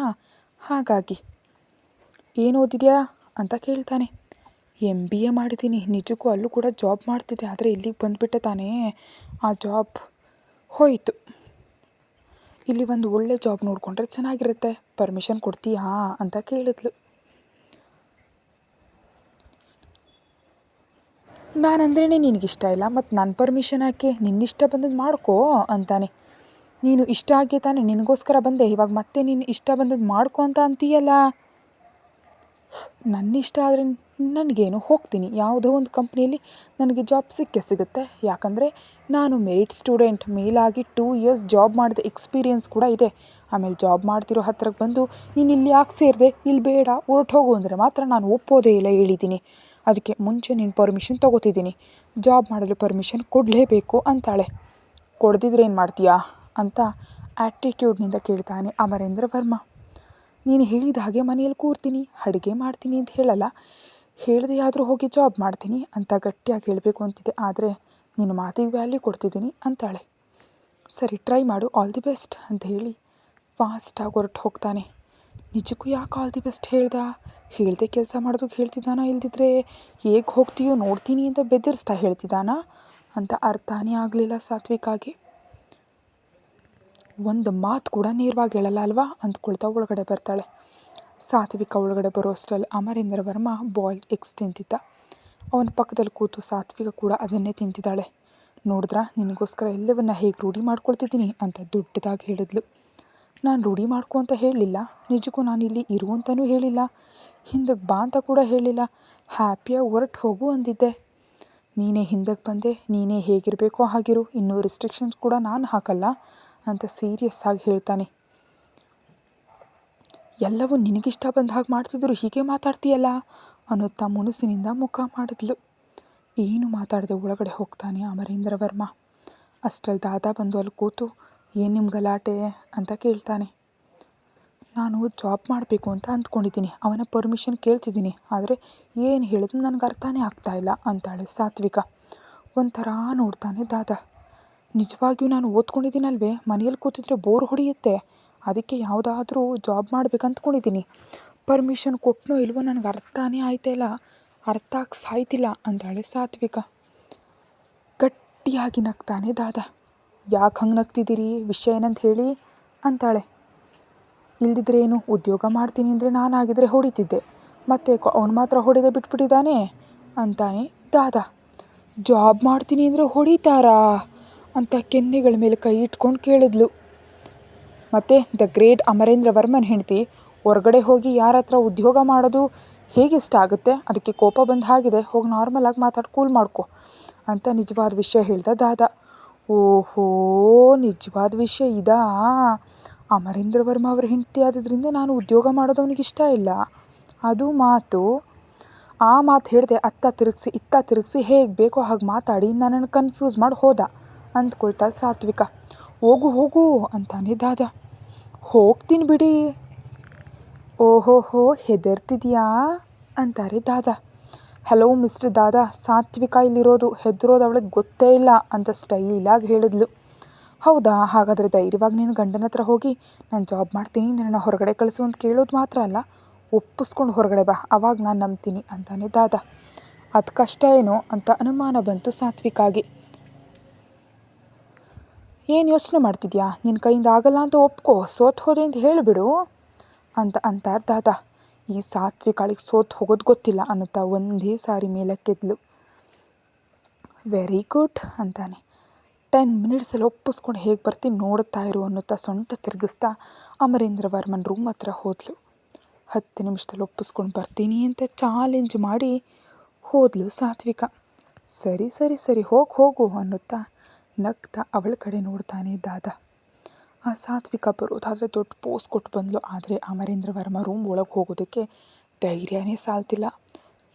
ಹಾಗಾಗಿ. ಏನು ಓದಿದ್ಯಾ ಅಂತ ಕೇಳ್ತಾನೆ. MBA ಮಾಡಿದ್ದೀನಿ, ನಿಜಕ್ಕೂ ಅಲ್ಲೂ ಕೂಡ ಜಾಬ್ ಮಾಡ್ತಿದ್ದೆ, ಆದರೆ ಇಲ್ಲಿಗೆ ಬಂದುಬಿಟ್ಟೆ ತಾನೇ, ಆ ಜಾಬ್ ಹೋಯಿತು. ಇಲ್ಲಿ ಒಂದು ಒಳ್ಳೆ ಜಾಬ್ ನೋಡಿಕೊಂಡ್ರೆ ಚೆನ್ನಾಗಿರುತ್ತೆ, ಪರ್ಮಿಷನ್ ಕೊಡ್ತೀಯಾ ಅಂತ ಕೇಳಿದ್ಲು. ನಾನಂದ್ರೇ ನಿನಗಿಷ್ಟ ಇಲ್ಲ, ಮತ್ತು ನನ್ನ ಪರ್ಮಿಷನ್ ಹಾಕಿ ನಿನ್ನಿಷ್ಟ ಬಂದದ್ದು ಮಾಡ್ಕೋ ಅಂತಾನೆ. ನೀನು ಇಷ್ಟ ಆಗಿ ತಾನೆ ನಿನಗೋಸ್ಕರ ಬಂದೆ, ಇವಾಗ ಮತ್ತೆ ನೀನು ಇಷ್ಟ ಬಂದದ್ದು ಮಾಡ್ಕೊ ಅಂತ ಅಂತೀಯಲ್ಲ. ನನ್ನ ಇಷ್ಟ ಆದರೆ ನನಗೇನು, ಹೋಗ್ತೀನಿ, ಯಾವುದೋ ಒಂದು ಕಂಪ್ನಿಯಲ್ಲಿ ನನಗೆ ಜಾಬ್ ಸಿಗುತ್ತೆ. ಯಾಕಂದರೆ ನಾನು ಮೆರಿಟ್ ಸ್ಟೂಡೆಂಟ್, ಮೇಲಾಗಿ 2 ಇಯರ್ಸ್ ಜಾಬ್ ಮಾಡಿದ ಎಕ್ಸ್ಪೀರಿಯೆನ್ಸ್ ಕೂಡ ಇದೆ. ಆಮೇಲೆ ಜಾಬ್ ಮಾಡ್ತಿರೋ ಹತ್ರಕ್ಕೆ ಬಂದು ನೀನು ಇಲ್ಲಿ ಯಾಕೆ ಸೇರಿದೆ, ಇಲ್ಲಿ ಬೇಡ ಹೊರಟು ಹೋಗು ಅಂದರೆ ಮಾತ್ರ ನಾನು ಒಪ್ಪೋದೇ ಇಲ್ಲ ಹೇಳಿದ್ದೀನಿ. ಅದಕ್ಕೆ ಮುಂಚೆ ನೀನು ಪರ್ಮಿಷನ್ ತೊಗೋತಿದ್ದೀನಿ, ಜಾಬ್ ಮಾಡಲು ಪರ್ಮಿಷನ್ ಕೊಡಲೇಬೇಕು ಅಂತಾಳೆ. ಕೊಡದಿದ್ರೆ ಏನು ಮಾಡ್ತೀಯಾ ಅಂತ ಆ್ಯಟಿಟ್ಯೂಡ್ನಿಂದ ಕೇಳ್ತಾನೆ ಅಮರೇಂದ್ರ ವರ್ಮ. ನೀನು ಹೇಳಿದ ಹಾಗೆ ಮನೆಯಲ್ಲಿ ಕೂರ್ತೀನಿ, ಅಡುಗೆ ಮಾಡ್ತೀನಿ ಅಂತ ಹೇಳಲ್ಲ, ಹೇಳದೆ ಆದರೂ ಹೋಗಿ ಜಾಬ್ ಮಾಡ್ತೀನಿ ಅಂತ ಗಟ್ಟಿಯಾಗಿ ಹೇಳಬೇಕು ಅಂತಿದೆ, ಆದರೆ ನಿನ್ನ ಮಾತಿಗೆ ವ್ಯಾಲ್ಯೂ ಕೊಡ್ತಿದ್ದೀನಿ ಅಂತಾಳೆ. ಸರಿ, ಟ್ರೈ ಮಾಡು, ಆಲ್ ದಿ ಬೆಸ್ಟ್ ಅಂತ ಹೇಳಿ ಫಾಸ್ಟಾಗಿ ಹೊರಟು ಹೋಗ್ತಾನೆ. ನಿಜಕ್ಕೂ ಯಾಕೆ ಆಲ್ ದಿ ಬೆಸ್ಟ್ ಹೇಳ್ದೆ ಕೆಲಸ ಮಾಡೋದಕ್ಕೆ ಹೇಳ್ತಿದ್ದಾನ, ಇಲ್ದಿದ್ರೆ ಹೇಗೆ ಹೋಗ್ತೀಯೋ ನೋಡ್ತೀನಿ ಅಂತ ಬೆದರಿಸ್ತಾ ಹೇಳ್ತಿದ್ದಾನ ಅಂತ ಅರ್ಥನೇ ಆಗಲಿಲ್ಲ ಸಾತ್ವಿಕಾಗೆ. ಒಂದು ಮಾತು ಕೂಡ ನೇರವಾಗಿ ಹೇಳಲ್ಲ ಅಲ್ವಾ ಅಂದ್ಕೊಳ್ತಾ ಒಳಗಡೆ ಬರ್ತಾಳೆ. ಸಾತ್ವಿಕ ಒಳಗಡೆ ಬರೋಷ್ಟರಲ್ಲಿ ಅಮರೇಂದ್ರ ವರ್ಮ ಬಾಯ್ಲ್ಡ್ ಎಗ್ಸ್ ತಿಂತಿದ್ದ. ಅವನ ಪಕ್ಕದಲ್ಲಿ ಕೂತು ಸಾತ್ವಿಕ ಕೂಡ ಅದನ್ನೇ ತಿಂತಿದ್ದಾಳೆ. ನೋಡಿದ್ರಾ, ನಿನಗೋಸ್ಕರ ಎಲ್ಲವನ್ನ ಹೇಗೆ ರೂಢಿ ಮಾಡ್ಕೊಳ್ತಿದ್ದೀನಿ ಅಂತ ದೊಡ್ಡದಾಗಿ ಹೇಳಿದ್ಲು. ನಾನು ರೂಢಿ ಮಾಡ್ಕೊ ಅಂತ ಹೇಳಲಿಲ್ಲ, ನಿಜಕ್ಕೂ ನಾನಿಲ್ಲಿ ಇರು ಅಂತಲೂ ಹೇಳಿಲ್ಲ, ಹಿಂದಕ್ಕೆ ಬಾ ಅಂತ ಕೂಡ ಹೇಳಿಲ್ಲ, ಹ್ಯಾಪಿಯಾಗಿ ಹೊರಟು ಹೋಗು ಅಂದಿದ್ದೆ. ನೀನೇ ಹಿಂದಕ್ಕೆ ಬಂದೆ, ನೀನೇ ಹೇಗಿರಬೇಕೋ ಹಾಗಿರು, ಇನ್ನೂ ರಿಸ್ಟ್ರಿಕ್ಷನ್ಸ್ ಕೂಡ ನಾನು ಹಾಕಲ್ಲ ಅಂತ ಸೀರಿಯಸ್ ಆಗಿ ಹೇಳ್ತಾನೆ. ಎಲ್ಲವೂ ನಿನಗಿಷ್ಟ ಬಂದ ಹಾಗೆ ಮಾಡ್ತಿದ್ರು ಹೀಗೆ ಮಾತಾಡ್ತೀಯಲ್ಲ ಅನ್ನುತ್ತಾ ಮುನಿಸಿನಿಂದ ಮುಖ ಮಾಡಿದ್ಲು. ಏನು ಮಾತಾಡದೆ ಒಳಗಡೆ ಹೋಗ್ತಾನೆ ಅಮರೇಂದ್ರ ವರ್ಮ. ಅಷ್ಟರಲ್ಲಿ ದಾದಾ ಬಂದು ಅಲ್ಲಿ ಕೂತು, ಏನು ನಿಮ್ಮ ಗಲಾಟೆ ಅಂತ ಕೇಳ್ತಾನೆ. ನಾನು ಜಾಬ್ ಮಾಡಬೇಕು ಅಂತ ಅಂದ್ಕೊಂಡಿದ್ದೀನಿ, ಅವನ ಪರ್ಮಿಷನ್ ಕೇಳ್ತಿದ್ದೀನಿ, ಆದರೆ ಏನು ಹೇಳಿದ್ರು ನನಗೆ ಅರ್ಥನೇ ಆಗ್ತಾಯಿಲ್ಲ ಅಂತಾಳೆ ಸಾತ್ವಿಕ. ಒಂಥರ ನೋಡ್ತಾನೆ ದಾದಾ. ನಿಜವಾಗಿಯೂ ನಾನು ಓದ್ಕೊಂಡಿದ್ದೀನಲ್ವೇ, ಮನೆಯಲ್ಲಿ ಕೂತಿದ್ರೆ ಬೋರ್ ಹೊಡೆಯುತ್ತೆ, ಅದಕ್ಕೆ ಯಾವುದಾದ್ರೂ ಜಾಬ್ ಮಾಡ್ಬೇಕು ಅಂದ್ಕೊಂಡಿದ್ದೀನಿ, ಪರ್ಮಿಷನ್ ಕೊಟ್ಟನೋ ಇಲ್ವೋ ನನಗೆ ಅರ್ಥನೇ ಆಯ್ತಾಯಿಲ್ಲ, ಅರ್ಥ ಆಗಿ ಸಾಯ್ತಿಲ್ಲ ಅಂತಾಳೆ ಸಾತ್ವಿಕ. ಗಟ್ಟಿಯಾಗಿ ನಗ್ತಾನೆ ದಾದಾ. ಯಾಕೆ ಹಂಗೆ ನಗ್ತಿದ್ದೀರಿ, ವಿಷಯ ಏನಂತ ಹೇಳಿ ಅಂತಾಳೆ. ಇಲ್ದಿದ್ರೆ ಏನು, ಉದ್ಯೋಗ ಮಾಡ್ತೀನಿ ಅಂದರೆ ನಾನಾಗಿದ್ದರೆ ಹೊಡಿತಿದ್ದೆ, ಮತ್ತೆ ಅವನು ಮಾತ್ರ ಹೊಡೆದೇ ಬಿಟ್ಬಿಟ್ಟಿದ್ದಾನೆ ಅಂತಾನೆ ದಾದಾ. ಜಾಬ್ ಮಾಡ್ತೀನಿ ಅಂದರೆ ಹೊಡಿತಾರಾ ಅಂತ ಕೆನ್ನೆಗಳ ಮೇಲೆ ಕೈ ಇಟ್ಕೊಂಡು ಕೇಳಿದ್ಲು. ಮತ್ತು ದ ಗ್ರೇಟ್ ಅಮರೇಂದ್ರ ವರ್ಮನ್ ಹೆಂಡತಿ ಹೊರಗಡೆ ಹೋಗಿ ಯಾರ ಹತ್ರ ಉದ್ಯೋಗ ಮಾಡೋದು ಹೇಗಿಷ್ಟ ಆಗುತ್ತೆ, ಅದಕ್ಕೆ ಕೋಪ ಬಂದ ಹಾಗಿದೆ, ಹೋಗಿ ನಾರ್ಮಲಾಗಿ ಮಾತಾಡಿ ಕೂಲ್ ಮಾಡ್ಕೊ ಅಂತ ನಿಜವಾದ ವಿಷಯ ಹೇಳ್ದ ದಾದಾ. ಓಹೋ, ನಿಜವಾದ ವಿಷಯ ಇದಾ, ಅಮರೇಂದ್ರ ವರ್ಮ ಅವರ ಹೆಂಡತಿ ಆದ್ರಿಂದ ನಾನು ಉದ್ಯೋಗ ಮಾಡೋದು ಅವನಿಗೆ ಇಷ್ಟ ಇಲ್ಲ, ಅದು ಮಾತು. ಆ ಮಾತು ಹೇಳಿದೆ ಅತ್ತ ತಿರುಗಿಸಿ ಇತ್ತ ತಿರುಗಿಸಿ ಹೇಗೆ ಬೇಕೋ ಹಾಗೆ ಮಾತಾಡಿ ನನ್ನನ್ನು ಕನ್ಫ್ಯೂಸ್ ಮಾಡಿ ಹೋದ ಅಂದ್ಕೊಳ್ತಾಳೆ ಸಾತ್ವಿಕ. ಹೋಗು ಹೋಗು ಅಂತಾನೆ ದಾದಾ. ಹೋಗ್ತೀನಿ ಬಿಡಿ. ಓಹೋಹೋ, ಹೆದರ್ತಿದ್ಯಾ ಅಂತಾರೆ ದಾದಾ. ಹಲೋ ಮಿಸ್ಟರ್ ದಾದಾ, ಸಾತ್ವಿಕ ಇಲ್ಲಿರೋದು, ಹೆದರೋದು ಅವಳಿಗೆ ಗೊತ್ತೇ ಇಲ್ಲ ಅಂತ ಸ್ಟೈಲಾಗಿ ಹೇಳಿದ್ಲು. ಹೌದಾ, ಹಾಗಾದರೆ ಧೈರ್ಯವಾಗಿ ನೀನು ಗಂಡನ ಹತ್ರ ಹೋಗಿ ನಾನು ಜಾಬ್ ಮಾಡ್ತೀನಿ, ನನ್ನನ್ನು ಹೊರಗಡೆ ಕಳಿಸು ಅಂತ ಕೇಳೋದು ಮಾತ್ರ ಅಲ್ಲ, ಒಪ್ಪಿಸ್ಕೊಂಡು ಹೊರಗಡೆ ಬಾ, ಅವಾಗ ನಾನು ನಂಬ್ತೀನಿ ಅಂತಾನೆ ದಾದಾ. ಅದು ಕಷ್ಟ ಏನೋ ಅಂತ ಅನುಮಾನ ಬಂತು ಸಾತ್ವಿಕಾಗಿ. ಏನು ಯೋಚನೆ ಮಾಡ್ತಿದ್ಯಾ, ನಿನ್ನ ಕೈಯಿಂದ ಆಗಲ್ಲ ಅಂತ ಒಪ್ಕೋ, ಸೋತು ಹೋದೆ ಅಂತ ಹೇಳಿಬಿಡು ಅಂತಾರೆ ದಾದಾ. ಈ ಸಾತ್ವಿಕಾಳಿಗೆ ಸೋತು ಹೋಗೋದು ಗೊತ್ತಿಲ್ಲ ಅನ್ನುತ್ತಾ ಒಂದೇ ಸಾರಿ ಮೇಲಕ್ಕೆದ್ಲು. ವೆರಿ ಗುಡ್ ಅಂತಾನೆ. 10 ಮಿನಿಟ್ಸಲ್ಲಿ ಒಪ್ಪಿಸ್ಕೊಂಡು ಹೇಗೆ ಬರ್ತೀನಿ ನೋಡುತ್ತಾ ಇರು ಅನ್ನುತ್ತಾ ಸೊಂಟ ತಿರುಗಿಸ್ತಾ ಅಮರೇಂದ್ರ ವರ್ಮನ್ ರೂಮ್ ಹತ್ರ ಹೋದ್ಲು. 10 ನಿಮಿಷದಲ್ಲಿ ಒಪ್ಪಿಸ್ಕೊಂಡು ಬರ್ತೀನಿ ಅಂತ ಚಾಲೆಂಜ್ ಮಾಡಿ ಹೋದ್ಲು ಸಾತ್ವಿಕ. ಸರಿ ಸರಿ ಸರಿ ಹೋಗು ಅನ್ನುತ್ತಾ ನಗ್ತಾ ಅವಳ ಕಡೆ ನೋಡ್ತಾನೆ ದಾದಾ. ಆ ಸಾತ್ವಿಕ ಬರೋದಾದರೆ ದೊಡ್ಡ ಪೋಸ್ ಕೊಟ್ಟು ಬಂದ್ಲು, ಆದರೆ ಅಮರೇಂದ್ರ ವರ್ಮ ರೂಮ್ ಒಳಗೆ ಹೋಗೋದಕ್ಕೆ ಧೈರ್ಯನೇ ಸಾಲ್ತಿಲ್ಲ.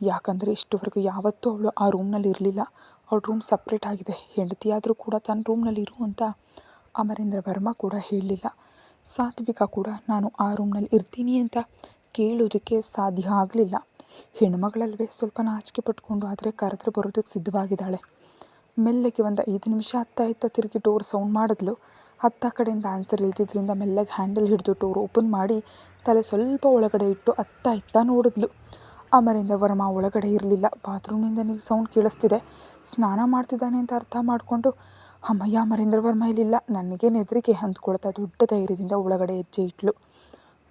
ಯಾಕಂದರೆ ಇಷ್ಟುವರೆಗೂ ಯಾವತ್ತೂ ಅವಳು ಆ ರೂಮ್ನಲ್ಲಿ ಇರಲಿಲ್ಲ, ಅವಳ ರೂಮ್ ಸಪ್ರೇಟ್ ಆಗಿದೆ, ಹೆಂಡತಿಯಾದರೂ ಕೂಡ ತನ್ನ ರೂಮ್ನಲ್ಲಿ ಇರು ಅಂತ ಅಮರೇಂದ್ರ ವರ್ಮ ಕೂಡ ಹೇಳಲಿಲ್ಲ. ಸಾತ್ವಿಕ ಕೂಡ ನಾನು ಆ ರೂಮ್ನಲ್ಲಿ ಇರ್ತೀನಿ ಅಂತ ಕೇಳೋದಕ್ಕೆ ಸಾಧ್ಯ ಆಗಲಿಲ್ಲ. ಹೆಣ್ಮಗಳಲ್ವೇ ಸ್ವಲ್ಪ ನಾಚಿಕೆ ಪಟ್ಕೊಂಡು ಆದರೆ ಕರೆದ್ರೆ ಬರೋದಕ್ಕೆ ಸಿದ್ಧವಾಗಿದ್ದಾಳೆ. ಮೆಲ್ಲಗೆ ಒಂದು 5 ನಿಮಿಷ ಅತ್ತ ಇತ್ತ ತಿರುಗಿ ಡೋರ್ ಸೌಂಡ್ ಮಾಡಿದ್ಲು. ಹತ್ತ ಕಡೆಯಿಂದ ಆನ್ಸರ್ ಇಲ್ದಿದ್ದರಿಂದ ಮೆಲ್ಲಗೆ ಹ್ಯಾಂಡಲ್ ಹಿಡಿದು ಡೋರ್ ಓಪನ್ ಮಾಡಿ ತಲೆ ಸ್ವಲ್ಪ ಒಳಗಡೆ ಇಟ್ಟು ಅತ್ತ ಇತ್ತ ನೋಡಿದ್ಲು. ಅಮರೇಂದ್ರ ವರ್ಮ ಒಳಗಡೆ ಇರಲಿಲ್ಲ. ಬಾತ್ರೂಮ್ನಿಂದ ನೀರು ಸೌಂಡ್ ಕೇಳಿಸ್ತಿದೆ, ಸ್ನಾನ ಮಾಡ್ತಿದ್ದಾನೆ ಅಂತ ಅರ್ಥ ಮಾಡಿಕೊಂಡು ಅಮ್ಮಯ್ಯ ಅಮರೇಂದ್ರ ವರ್ಮ ಇಲ್ಲಿಲ್ಲ, ನನಗೇನು ಹೆದರಿಕೆ ಅಂದ್ಕೊಳ್ತಾ ದೊಡ್ಡ ಧೈರ್ಯದಿಂದ ಒಳಗಡೆ ಹೆಜ್ಜೆ ಇಟ್ಲು.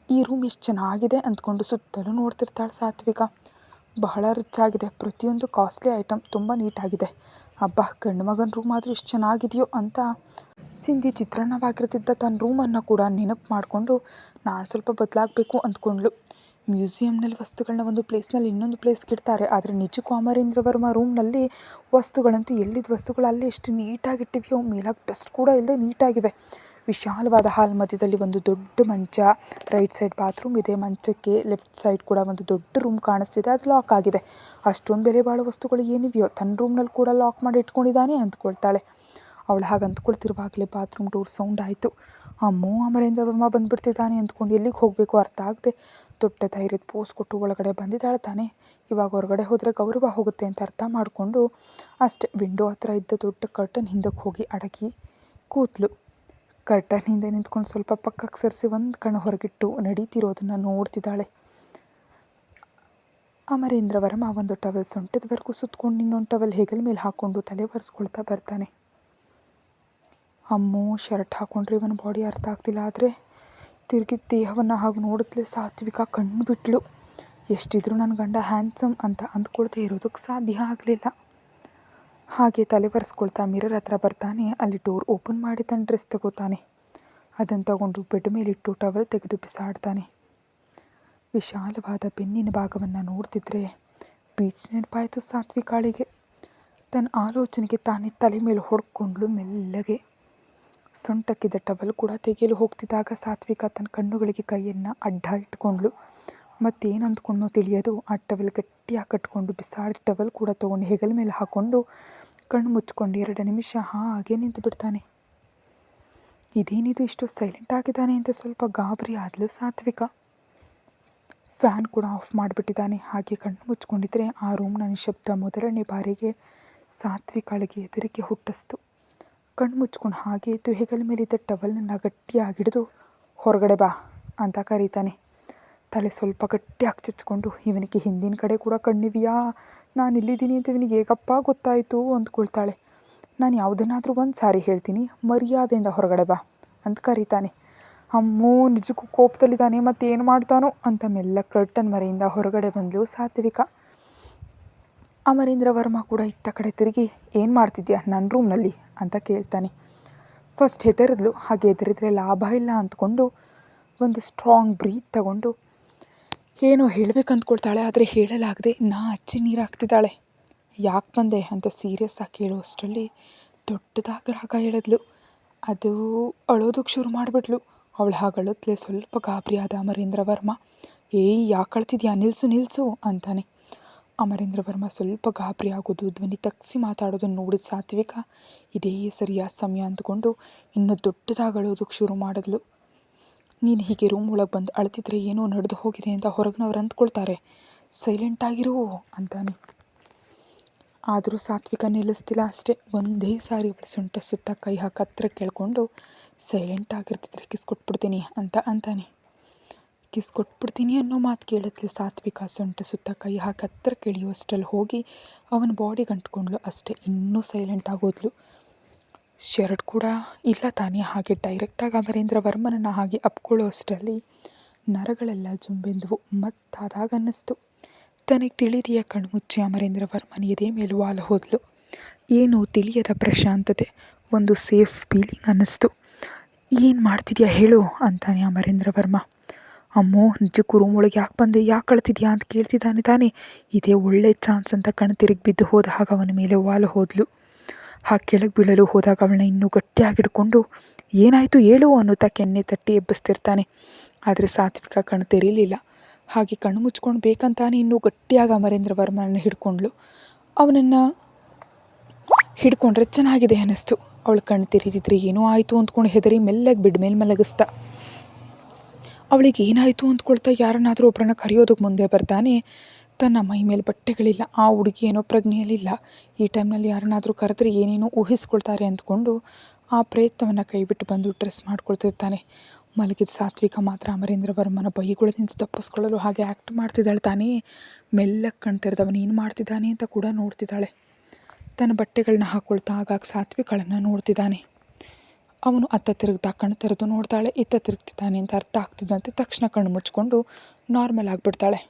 ಈ ರೂಮ್ ಎಷ್ಟು ಚೆನ್ನಾಗಿದೆ ಅಂದ್ಕೊಂಡು ಸುತ್ತಲೂ ನೋಡ್ತಿರ್ತಾಳೆ ಸಾತ್ವಿಕ. ಬಹಳ ರಿಚ್ ಆಗಿದೆ, ಪ್ರತಿಯೊಂದು ಕಾಸ್ಟ್ಲಿ ಐಟಮ್ ತುಂಬ ನೀಟಾಗಿದೆ. ಹಬ್ಬ, ಗಂಡು ಮಗನ ರೂಮ್ ಆದರೂ ಎಷ್ಟು ಚೆನ್ನಾಗಿದೆಯೋ ಅಂತ ಚಿಂದಿ ಚಿತ್ರಾನ್ನವಾಗಿರ್ತಿದ್ದ ತನ್ನ ರೂಮನ್ನು ಕೂಡ ನೆನಪು ಮಾಡಿಕೊಂಡು ನಾನು ಸ್ವಲ್ಪ ಬದಲಾಗಬೇಕು ಅಂದ್ಕೊಂಡ್ಳು. ಮ್ಯೂಸಿಯಂನಲ್ಲಿ ವಸ್ತುಗಳನ್ನ ಒಂದು ಪ್ಲೇಸ್ನಲ್ಲಿ ಇನ್ನೊಂದು ಪ್ಲೇಸ್ಗೆ ಇಡ್ತಾರೆ, ಆದರೆ ನಿಜಕ್ಕೂ ಅಮರೇಂದ್ರ ವರ್ಮ ರೂಮ್ನಲ್ಲಿ ವಸ್ತುಗಳಂತೂ ಎಲ್ಲಿದ್ದ ವಸ್ತುಗಳು ಅಲ್ಲಿ ಎಷ್ಟು ನೀಟಾಗಿಟ್ಟಿವೆಯೋ, ಮೇಲಾಗಿ ಡಸ್ಟ್ ಕೂಡ ಇಲ್ಲದೆ ನೀಟಾಗಿವೆ. ವಿಶಾಲವಾದ ಹಾಲ್ ಮಧ್ಯದಲ್ಲಿ ಒಂದು ದೊಡ್ಡ ಮಂಚ, ರೈಟ್ ಸೈಡ್ ಬಾತ್ರೂಮ್ ಇದೆ. ಮಂಚಕ್ಕೆ ಲೆಫ್ಟ್ ಸೈಡ್ ಕೂಡ ಒಂದು ದೊಡ್ಡ ರೂಮ್ ಕಾಣಿಸ್ತಿದೆ, ಅದು ಲಾಕ್ ಆಗಿದೆ. ಅಷ್ಟೊಂದು ಬೆಲೆ ಬಾಳೋ ವಸ್ತುಗಳು ಏನಿವೆಯೋ ತನ್ನ ರೂಮ್ನಲ್ಲಿ ಕೂಡ ಲಾಕ್ ಮಾಡಿ ಇಟ್ಕೊಂಡಿದ್ದಾನೆ ಅಂದ್ಕೊಳ್ತಾಳೆ. ಅವಳು ಹಾಗೆ ಅಂದ್ಕೊಳ್ತಿರುವಾಗಲೇ ಬಾತ್ರೂಮ್ ಡೋರ್ ಸೌಂಡ್ ಆಯಿತು. ಅಮ್ಮೋ, ಅಮರೇಂದ್ರ ವರ್ಮ ಬಂದುಬಿಡ್ತಿದ್ದಾನೆ ಅಂದ್ಕೊಂಡು ಎಲ್ಲಿಗೆ ಹೋಗಬೇಕು ಅರ್ಥ ಆಗದೆ ದೊಡ್ಡ ಧೈರ್ಯದ ಪೋಸ್ ಕೊಟ್ಟು ಒಳಗಡೆ ಬಂದಿದ್ದಾಳೆ ತಾನೆ. ಇವಾಗ ಹೊರಗಡೆ ಹೋದರೆ ಗೌರವ ಹೋಗುತ್ತೆ ಅಂತ ಅರ್ಥ ಮಾಡಿಕೊಂಡು ಅಷ್ಟೇ ವಿಂಡೋ ಹತ್ರ ಇದ್ದ ದೊಡ್ಡ ಕರ್ಟನ್ ಹಿಂದಕ್ಕೆ ಹೋಗಿ ಅಡಗಿ ಕೂತ್ಲು. ಕರ್ಟನ್ ಹಿಂದೆ ನಿಂತ್ಕೊಂಡು ಸ್ವಲ್ಪ ಪಕ್ಕಕ್ಕೆ ಸರಿಸಿ ಒಂದು ಕಣ್ಣು ಹೊರಗಿಟ್ಟು ನಡೀತಿರೋದನ್ನು ನೋಡ್ತಿದ್ದಾಳೆ. ಅಮರೇಂದ್ರ ವರ್ಮ ಒಂದು ಟವೆಲ್ ಸೊಂಟದವರೆಗೂ ಸುತ್ತಕೊಂಡು ಇನ್ನೊಂದು ಟವೆಲ್ ಹೆಗಲ ಮೇಲೆ ಹಾಕ್ಕೊಂಡು ತಲೆ ಒರೆಸ್ಕೊಳ್ತಾ ಬರ್ತಾನೆ. ಅಮ್ಮೋ, ಶರ್ಟ್ ಹಾಕ್ಕೊಂಡ್ರೆ ಇವನ ಬಾಡಿ ಅರ್ಥ ಆಗ್ತಿಲ್ಲ. ಆದರೆ ತಿರುಗಿದ ದೇಹವನ್ನು ಹಾಗೆ ನೋಡಿದ್ಲೆ ಸಾತ್ವಿಕ ಕಣ್ಣು ಬಿಟ್ಲು. ಎಷ್ಟಿದ್ರೂ ನನ್ನ ಗಂಡ ಹ್ಯಾಂಡ್ಸಮ್ ಅಂತ ಅಂದ್ಕೊಳ್ತಾ ಇರೋದಕ್ಕೆ ಸಾಧ್ಯ ಆಗಲಿಲ್ಲ. ಹಾಗೆ ತಲೆ ಒರೆಸ್ಕೊಳ್ತಾ ಮಿರರ್ ಹತ್ರ ಬರ್ತಾನೆ. ಅಲ್ಲಿ ಡೋರ್ ಓಪನ್ ಮಾಡಿ ತನ್ನ ಡ್ರೆಸ್ ತಗೋತಾನೆ. ಅದನ್ನು ತಗೊಂಡು ಬೆಡ್ ಮೇಲಿಟ್ಟು ಟವೆಲ್ ತೆಗೆದು ಬಿಸಾಡ್ತಾನೆ. ವಿಶಾಲವಾದ ಬೆನ್ನಿನ ಭಾಗವನ್ನು ನೋಡ್ತಿದ್ರೆ ಬೀಚ್ ನೆನಪಾಯಿತು ಸಾತ್ವಿಕಾಳಿಗೆ. ತನ್ನ ಆಲೋಚನೆಗೆ ತಾನೇ ತಲೆ ಮೇಲೆ ಹೊಡ್ಕೊಂಡ್ಲು ಮೆಲ್ಲಗೆ. ಸೊಂಟಕ್ಕಿದ್ದ ಟವೆಲ್ ಕೂಡ ತೆಗೆಯಲು ಹೋಗ್ತಿದ್ದಾಗ ಸಾತ್ವಿಕ ತನ್ನ ಕಣ್ಣುಗಳಿಗೆ ಕೈಯನ್ನು ಅಡ್ಡ ಇಟ್ಕೊಂಡ್ಳು. ಮತ್ತೇನು ಅಂದ್ಕೊಂಡೋ ತಿಳಿಯೋದು ಆ ಟವೆಲ್ ಗಟ್ಟಿಯಾಗಿ ಕಟ್ಕೊಂಡು ಬಿಸಾಡಿದ ಟವೆಲ್ ಕೂಡ ತೊಗೊಂಡು ಹೆಗಲ ಮೇಲೆ ಹಾಕ್ಕೊಂಡು ಕಣ್ಣು ಮುಚ್ಕೊಂಡು 2 ನಿಮಿಷ ಹಾಗೆ ನಿಂತು ಬಿಡ್ತಾನೆ. ಇದೇನಿದು ಇಷ್ಟು ಸೈಲೆಂಟ್ ಆಗಿದ್ದಾನೆ ಅಂತ ಸ್ವಲ್ಪ ಗಾಬರಿ ಆದಳು ಸಾತ್ವಿಕ. ಫ್ಯಾನ್ ಕೂಡ ಆಫ್ ಮಾಡಿಬಿಟ್ಟಿದ್ದಾನೆ. ಹಾಗೆ ಕಣ್ಣು ಮುಚ್ಕೊಂಡಿದ್ರೆ ಆ ರೂಮ್ನ ನಿಶಬ್ದ ಮೊದಲನೇ ಬಾರಿಗೆ ಸಾತ್ವಿಕಾಳಿಗೆ ಹೆದರಿಕೆ ಹುಟ್ಟಿಸ್ತು. ಕಣ್ಣು ಮುಚ್ಕೊಂಡು ಹಾಗೆ ಇದ್ದು ಹೆಗಲ ಮೇಲಿದ್ದ ಟವೆಲ್ನನ್ನು ಗಟ್ಟಿಯಾಗಿ ಹಿಡಿದು ಹೊರಗಡೆ ಬಾ ಅಂತ ಕರೀತಾನೆ. ತಲೆ ಸ್ವಲ್ಪ ಗಟ್ಟಿಯಾಗಿ ಚಚ್ಕೊಂಡು ಇವನಿಗೆ ಹಿಂದಿನ ಕಡೆ ಕೂಡ ಕಣ್ಣಿವೆಯಾ, ನಾನು ಇಲ್ಲಿದ್ದೀನಿ ಅಂತ ಇವನಿಗೆ ಹೇಗಪ್ಪ ಗೊತ್ತಾಯಿತು ಅಂದ್ಕೊಳ್ತಾಳೆ. ನಾನು ಯಾವುದನ್ನಾದರೂ ಒಂದು ಸಾರಿ ಹೇಳ್ತೀನಿ, ಮರ್ಯಾದೆಯಿಂದ ಹೊರಗಡೆ ಬಾ ಅಂತ ಕರೀತಾನೆ. ಅಮ್ಮೋ, ನಿಜಕ್ಕೂ ಕೋಪದಲ್ಲಿದ್ದಾನೆ, ಮತ್ತೇನು ಮಾಡ್ತಾನೋ ಅಂತ ಮೆಲ್ಲ ಕರ್ಟನ್ ಮರೆಯಿಂದ ಹೊರಗಡೆ ಬಂದಳು ಸಾತ್ವಿಕ. ಅಮರೇಂದ್ರ ವರ್ಮ ಕೂಡ ಇತ್ತ ಕಡೆ ತಿರುಗಿ ಏನು ಮಾಡ್ತಿದ್ಯಾ ನನ್ನ ರೂಮ್ನಲ್ಲಿ ಅಂತ ಕೇಳ್ತಾನೆ. ಫಸ್ಟ್ ಹೆದರಿದ್ಲು. ಹಾಗೆ ಹೆದರಿದ್ರೆ ಲಾಭ ಇಲ್ಲ ಅಂದ್ಕೊಂಡು ಒಂದು ಸ್ಟ್ರಾಂಗ್ ಬ್ರೀತ್ ತಗೊಂಡು ಏನೋ ಹೇಳಬೇಕಂದ್ಕೊಳ್ತಾಳೆ. ಆದರೆ ಹೇಳಲಾಗದೆ ಅಚ್ಚಿ ನೀರು ಹಾಕ್ತಿದ್ದಾಳೆ. ಯಾಕೆ ಬಂದೆ ಅಂತ ಸೀರಿಯಸ್ ಆಗಿ ಕೇಳುವಷ್ಟರಲ್ಲಿ ದೊಡ್ಡದಾಗಿ ರಾಗ ಎಳೆದ್ಲು. ಅದು ಅಳೋದಕ್ಕೆ ಶುರು ಮಾಡಿಬಿಟ್ಲು. ಅವಳು ಹಾಗಳತ್ಲೆ ಸ್ವಲ್ಪ ಗಾಬರಿಯಾದ ಅಮರೇಂದ್ರ ವರ್ಮ ಏಯ್ ಯಾಕೆ ಅಳ್ತಿದ್ಯಾ, ನಿಲ್ಲಿಸು ಅಂತಾನೆ. ಅಮರೇಂದ್ರ ವರ್ಮ ಸ್ವಲ್ಪ ಗಾಬರಿ ಆಗೋದು, ಧ್ವನಿ ತಗ್ಸಿ ಮಾತಾಡೋದನ್ನು ನೋಡಿದ ಸಾತ್ವಿಕ ಇದೇ ಸರಿಯಾದ ಸಮಯ ಅಂದ್ಕೊಂಡು ಇನ್ನೂ ದೊಡ್ಡದಾಗಿ ಅಳೋದಕ್ಕೆ ಶುರು ಮಾಡಿದ್ಲು. ನೀನು ಹೀಗೆ ರೂಮ್ ಒಳಗೆ ಬಂದು ಅಳ್ತಿದ್ರೆ ಏನೋ ನಡೆದು ಹೋಗಿದೆ ಅಂತ ಹೊರಗಿನವ್ರು ಅಂದ್ಕೊಳ್ತಾರೆ, ಸೈಲೆಂಟಾಗಿರು ಅಂತಾನೆ. ಆದರೂ ಸಾತ್ವಿಕ ನಿಲ್ಲಿಸ್ತಿಲ್ಲ. ಅಷ್ಟೇ ಒಂದೇ ಸಾರಿ ಅವಳ ಸೊಂಟ ಸುತ್ತ ಕೈ ಹಾಕಿ ಹತ್ರ ಕೇಳ್ಕೊಂಡು ಸೈಲೆಂಟ್ ಆಗಿರ್ತಿದ್ರೆ ಕಿಸ್ ಕೊಟ್ಬಿಡ್ತೀನಿ ಅಂತಾನೆ. ಕಿಸ್ ಕೊಟ್ಬಿಡ್ತೀನಿ ಅನ್ನೋ ಮಾತು ಕೇಳತ್ಲೆ ಸಾತ್ವಿಕ ಸೊಂಟ ಸುತ್ತ ಕೈ ಹಾಕಿ ಹತ್ರ ಕೇಳಿಯೋಷ್ಟರಲ್ಲಿ ಹೋಗಿ ಅವನ ಬಾಡಿಗೆ ಅಂಟ್ಕೊಂಡ್ಲು. ಅಷ್ಟೇ ಇನ್ನೂ ಸೈಲೆಂಟ್ ಆಗೋದ್ಲು. ಶರ್ಟ್ ಕೂಡ ಇಲ್ಲ ತಾನೇ. ಹಾಗೆ ಡೈರೆಕ್ಟಾಗಿ ಅಮರೇಂದ್ರ ವರ್ಮನನ್ನು ಹಾಗೆ ಅಪ್ಕೊಳ್ಳೋ ಅಷ್ಟರಲ್ಲಿ ನರಗಳೆಲ್ಲ ಜುಂಬೆಂದವು. ಮತ್ತಾದಾಗ ಅನ್ನಿಸ್ತು. ತನಗೆ ತಿಳಿದೆಯ ಕಣ್ಮುಚ್ಚಿ ಅಮರೇಂದ್ರ ವರ್ಮನ ಎದೆ ಮೇಲೆ ವಾಲ ಹೋದ್ಲು. ಏನೋ ತಿಳಿಯದ ಪ್ರಶಾಂತತೆ, ಒಂದು ಸೇಫ್ ಫೀಲಿಂಗ್ ಅನ್ನಿಸ್ತು. ಏನು ಮಾಡ್ತಿದ್ಯಾ ಹೇಳು ಅಂತಾನೆ ಅಮರೇಂದ್ರ ವರ್ಮ. ಅಮ್ಮೋ, ನಿಜಕ್ಕೂ ರೂಮ್ ಒಳಗೆ ಯಾಕೆ ಬಂದೆ, ಯಾಕೆ ಅಳ್ತಿದ್ಯಾ ಅಂತ ಕೇಳ್ತಿದ್ದಾನೆ ತಾನೆ. ಇದೇ ಒಳ್ಳೆ ಚಾನ್ಸ್ ಅಂತ ಕಣ್ ತಿರುಗಿ ಬಿದ್ದು ಹೋದಾಗ ಅವನ ಮೇಲೆ ವಾಲ ಹೋದ್ಲು. ಹಾಗೆ ಕೆಳಗೆ ಬೀಳಲು ಹೋದಾಗ ಅವಳನ್ನ ಇನ್ನೂ ಗಟ್ಟಿಯಾಗಿ ಹಿಡ್ಕೊಂಡು ಏನಾಯಿತು ಹೇಳು ಅನ್ನುತ್ತಾ ಕೆನ್ನೆ ತಟ್ಟಿ ಎಬ್ಬಿಸ್ತಿರ್ತಾನೆ. ಆದರೆ ಸಾತ್ವಿಕ ಕಣ್ಣು ತೆರೀಲಿಲ್ಲ. ಹಾಗೆ ಕಣ್ಣು ಮುಚ್ಕೊಂಡು ಬೇಕಂತಾನೆ ಇನ್ನೂ ಗಟ್ಟಿಯಾಗಿ ಅಮರೇಂದ್ರ ವರ್ಮನ ಹಿಡ್ಕೊಂಡ್ಳು. ಅವನನ್ನು ಹಿಡ್ಕೊಂಡ್ರೆ ಚೆನ್ನಾಗಿದೆ ಅನ್ನಿಸ್ತು. ಅವಳು ಕಣ್ಣು ತೆರೀತಿದ್ರೆ ಏನೋ ಆಯಿತು ಅಂದ್ಕೊಂಡು ಹೆದರಿ ಮೆಲ್ಲಗೆ ಬಿಡ್ ಮೇಲೆ ಮಲಗಿಸ್ತಾ. ಅವಳಿಗೆ ಏನಾಯಿತು ಅಂದ್ಕೊಳ್ತಾ ಯಾರನ್ನಾದರೂ ಒಬ್ಬರನ್ನ ಕರೆಯೋದಕ್ಕೆ ಮುಂದೆ ಬರ್ತಾನೆ. ತನ್ನ ಮೈ ಮೇಲೆ ಬಟ್ಟೆಗಳಿಲ್ಲ, ಆ ಹುಡುಗಿ ಏನೋ ಪ್ರಜ್ಞೆಯಲ್ಲಿಲ್ಲ, ಈ ಟೈಮ್ನಲ್ಲಿ ಯಾರನ್ನಾದರೂ ಕರೆದ್ರೆ ಏನೇನೋ ಊಹಿಸ್ಕೊಳ್ತಾರೆ ಅಂದ್ಕೊಂಡು ಆ ಪ್ರಯತ್ನವನ್ನು ಕೈಬಿಟ್ಟು ಬಂದು ಡ್ರೆಸ್ ಮಾಡ್ಕೊಳ್ತಿರ್ತಾನೆ. ಮಲಗಿದ ಸಾತ್ವಿಕ ಮಾತ್ರ ಅಮರೇಂದ್ರ ವರ್ಮನ ಬೈಗಳಿಂದ ತಪ್ಪಿಸ್ಕೊಳ್ಳಲು ಹಾಗೆ ಆ್ಯಕ್ಟ್ ಮಾಡ್ತಿದ್ದಾಳೆ ತಾನೇ. ಮೆಲ್ಲಕ್ಕೆ ಕಣ್ ತೆರೆದವನು ಏನು ಮಾಡ್ತಿದ್ದಾನೆ ಅಂತ ಕೂಡ ನೋಡ್ತಿದ್ದಾಳೆ. ತನ್ನ ಬಟ್ಟೆಗಳನ್ನ ಹಾಕ್ಕೊಳ್ತಾ ಆಗಾಗ ಸಾತ್ವಿಕಳನ್ನು ನೋಡ್ತಿದ್ದಾನೆ. ಅವನು ಅತ್ತ ತಿರುಗ್ತಾ ಕಣ್ಣು ತೆರೆದು ನೋಡ್ತಾಳೆ. ಇತ್ತ ತಿರುಗ್ತಿದ್ದಾನೆ ಅಂತ ಅರ್ಥ ಆಗ್ತಿದ್ದಂತೆ ತಕ್ಷಣ ಕಣ್ಣು ಮುಚ್ಕೊಂಡು ನಾರ್ಮಲ್ ಆಗಿಬಿಡ್ತಾಳೆ.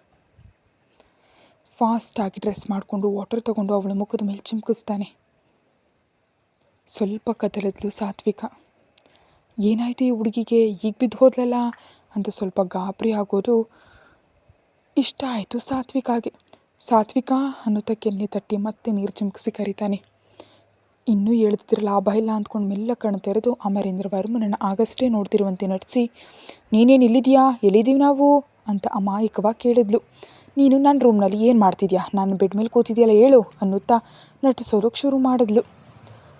ಫಾಸ್ಟಾಗಿ ಡ್ರೆಸ್ ಮಾಡಿಕೊಂಡು ವಾಟರ್ ತೊಗೊಂಡು ಅವಳ ಮುಖದ ಮೇಲೆ ಚಿಮ್ಕಿಸ್ತಾನೆ. ಸ್ವಲ್ಪ ಕದಲಿದ್ಲು ಸಾತ್ವಿಕ. ಏನಾಯಿತು ಈ ಹುಡುಗಿಗೆ, ಈಗ ಬಿದ್ದು ಹೋದ್ಲಲ್ಲ ಅಂತ ಸ್ವಲ್ಪ ಗಾಬರಿ ಆಗೋದು ಇಷ್ಟ ಆಯಿತು ಸಾತ್ವಿಕಾಗೆ. ಸಾತ್ವಿಕ ಅನ್ನುತ್ತಾ ಕೆನ್ನೆ ತಟ್ಟಿ ಮತ್ತೆ ನೀರು ಚಿಮ್ಕಿಸಿ ಕರೀತಾನೆ. ಇನ್ನೂ ಹೇಳ್ತಿದ್ರೆ ಲಾಭ ಇಲ್ಲ ಅಂದ್ಕೊಂಡು ಮೆಲ್ಲ ಕಣ್ ತೆರೆದು ಅಮರೇಂದ್ರ ವರ್ಮನನ್ನು ಆಗಷ್ಟೇ ನೋಡ್ತಿರುವಂತೆ ನಟಿಸಿ, ನೀನೇನು ಇಲ್ಲಿದೆಯಾ, ಎಲ್ಲಿದ್ದೀವಿ ನಾವು ಅಂತ ಅಮಾಯಕವಾಗಿ ಕೇಳಿದ್ಲು. ನೀನು ನನ್ನ ರೂಮ್ನಲ್ಲಿ ಏನು ಮಾಡ್ತಿದ್ಯಾ, ನಾನು ಬೆಡ್ ಮೇಲೆ ಕೂತಿದ್ಯಲ್ಲ ಹೇಳು ಅನ್ನುತ್ತಾ ನಟಿಸೋದಕ್ಕೆ ಶುರು ಮಾಡಿದ್ಲು.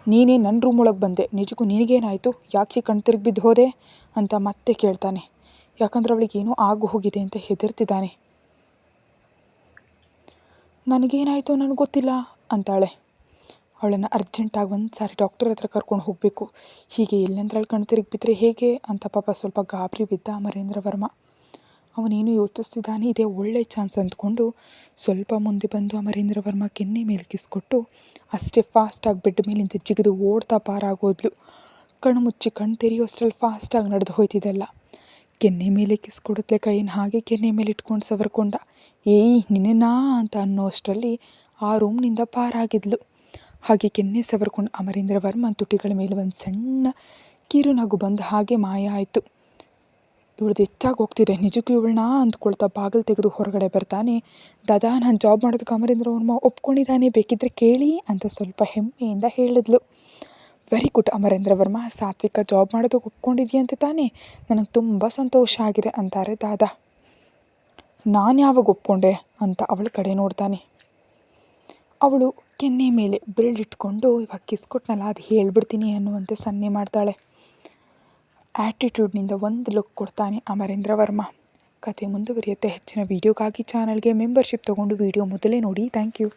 ನೀನೇ ನನ್ನ ರೂಮ್ ಒಳಗೆ ಬಂದೆ, ನಿಜಕ್ಕೂ ನಿನಗೇನಾಯಿತು, ಯಾಕೆ ಕಣ್ ತಿರುಗಿ ಬಿದ್ದು ಹೋದೆ ಅಂತ ಮತ್ತೆ ಕೇಳ್ತಾನೆ. ಯಾಕಂದ್ರೆ ಅವಳಿಗೆ ಏನೋ ಆಗು ಹೋಗಿದೆ ಅಂತ ಹೆದರ್ತಿದ್ದಾನೆ. ನನಗೇನಾಯಿತು ನನಗೆ ಗೊತ್ತಿಲ್ಲ ಅಂತಾಳೆ. ಅವಳನ್ನು ಅರ್ಜೆಂಟಾಗಿ ಒಂದು ಸಾರಿ ಡಾಕ್ಟರ್ ಹತ್ರ ಕರ್ಕೊಂಡು ಹೋಗಬೇಕು, ಹೀಗೆ ಎಲ್ಲೆಂದ್ರಲ್ಲಿ ಕಣ್ ತಿರುಗಿ ಬಿದ್ದರೆ ಹೇಗೆ ಅಂತ ಪಾಪ ಸ್ವಲ್ಪ ಗಾಬರಿ ಬಿದ್ದ ಅಮರೇಂದ್ರ ವರ್ಮ. ಅವನೇನು ಯೋಚಿಸ್ತಿದ್ದಾನೆ, ಇದೇ ಒಳ್ಳೆ ಚಾನ್ಸ್ ಅಂದ್ಕೊಂಡು ಸ್ವಲ್ಪ ಮುಂದೆ ಬಂದು ಅಮರೇಂದ್ರ ವರ್ಮ ಕೆನ್ನೆ ಮೇಲೆ ಕಿಸ್ಕೊಟ್ಟು ಅಷ್ಟೇ ಫಾಸ್ಟಾಗಿ ಬೆಡ್ ಮೇಲಿಂದ ಜಿಗಿದು ಓಡ್ತಾ ಪಾರಾಗೋದ್ಲು. ಕಣ್ಣು ಮುಚ್ಚಿ ಕಣ್ಣು ತೆರೆಯೋಷ್ಟರಲ್ಲಿ ಫಾಸ್ಟಾಗಿ ನಡೆದು ಹೋಯ್ತಿದ್ದೆಲ್ಲ. ಕೆನ್ನೆ ಮೇಲೆ ಕಿಸ್ಕೊಡುತ್ತಲೇ ಕೈಯನ್ನು ಹಾಗೆ ಕೆನ್ನೆ ಮೇಲೆ ಇಟ್ಕೊಂಡು ಸವರ್ಕೊಂಡ. ಏಯ್ ನಿನ್ನೆನಾ ಅಂತ ಅನ್ನೋ ಅಷ್ಟರಲ್ಲಿ ಆ ರೂಮ್ನಿಂದ ಪಾರಾಗಿದ್ಲು. ಹಾಗೆ ಕೆನ್ನೆ ಸವರ್ಕೊಂಡು ಅಮರೇಂದ್ರ ವರ್ಮನ್ ತುಟಿಗಳ ಮೇಲೆ ಒಂದು ಸಣ್ಣ ಕಿರುನಗು ಬಂದು ಹಾಗೆ ಮಾಯ ಆಯಿತು. ಇವಳದು ಹೆಚ್ಚಾಗಿ ಹೋಗ್ತಿದೆ, ನಿಜಕ್ಕೂ ಇವಳನ್ನ ಅಂದ್ಕೊಳ್ತಾ ಬಾಗಿಲು ತೆಗೆದು ಹೊರಗಡೆ ಬರ್ತಾನೆ. ದಾದಾ ನಾನು ಜಾಬ್ ಮಾಡೋದಕ್ಕೆ ಅಮರೇಂದ್ರ ವರ್ಮ ಒಪ್ಕೊಂಡಿದ್ದಾನೆ, ಬೇಕಿದ್ದರೆ ಕೇಳಿ ಅಂತ ಸ್ವಲ್ಪ ಹೆಮ್ಮೆಯಿಂದ ಹೇಳಿದ್ಲು. ವೆರಿ ಗುಡ್ ಅಮರೇಂದ್ರ ವರ್ಮ, ಸಾತ್ವಿಕ ಜಾಬ್ ಮಾಡೋದಕ್ಕೆ ಒಪ್ಕೊಂಡಿದ್ಯಂತೆ ತಾನೇ, ನನಗೆ ತುಂಬ ಸಂತೋಷ ಆಗಿದೆ ಅಂತಾರೆ ದಾದಾ. ನಾನು ಯಾವಾಗ ಒಪ್ಕೊಂಡೆ ಅಂತ ಅವಳ ಕಡೆ ನೋಡ್ತಾನೆ. ಅವಳು ಕೆನ್ನೆ ಮೇಲೆ ಬೆರಳಿಟ್ಕೊಂಡು ಇವಾಗ ಕಿಸ್ಕೊಟ್ನಲ್ಲ ಅದು ಹೇಳ್ಬಿಡ್ತೀನಿ ಅನ್ನುವಂತೆ ಸನ್ನೆ ಮಾಡ್ತಾಳೆ. ಆ್ಯಟಿಟ್ಯೂಡ್ನಿಂದ ಒಂದು ಲುಕ್ ಕೊಡ್ತಾನೆ ಅಮರೇಂದ್ರ ವರ್ಮ. ಕತೆ ಮುಂದುವರಿಯುತ್ತೆ. ಹೆಚ್ಚಿನ ವೀಡಿಯೋಗಾಗಿ ಚಾನಲ್ಗೆ ಮೆಂಬರ್ಶಿಪ್ ತೊಗೊಂಡು ವೀಡಿಯೋ ಮೊದಲೇ ನೋಡಿ. Thank you.